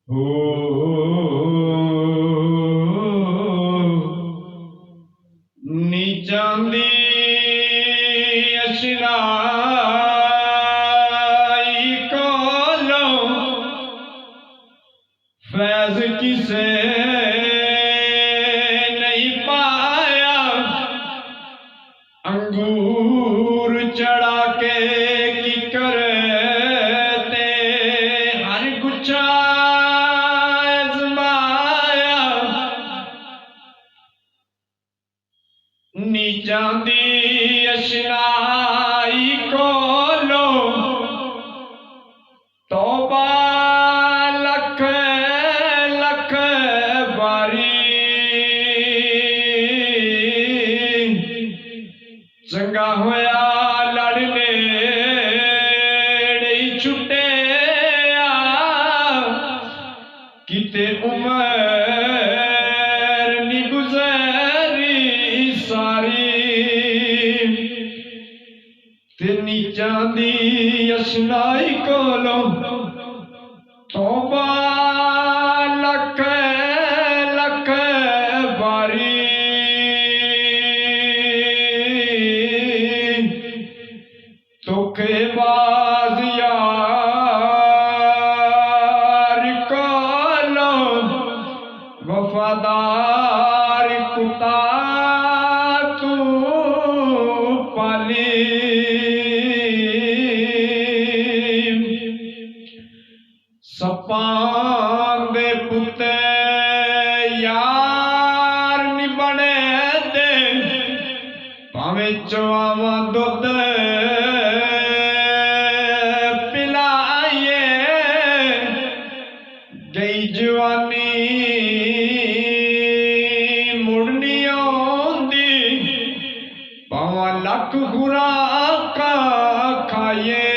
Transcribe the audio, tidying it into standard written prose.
हो नीचां दी अशनाई कोलों फैज किसे नहीं पाया। अंगूर चढ़ा के की करते हर गुच्छा आजमाया। नीचां दी अशनाई कोलो तौबा लख लख बारी। चंगा होया लड़ नेड़े ही छुट्टिया किते उमर नी गुजरी सारी। ते नीचां दी अशनाई कोलों तौबा लख लख बारी। धोखेबाज यार कोलों वफादार कुत्ता तू पाली। सपां दे पुत्ते यार नी बने दे भावें चवावा दुध पिलाइए। गई जवानी मुड़नी आंदी भावां लख खुराकां खाइए।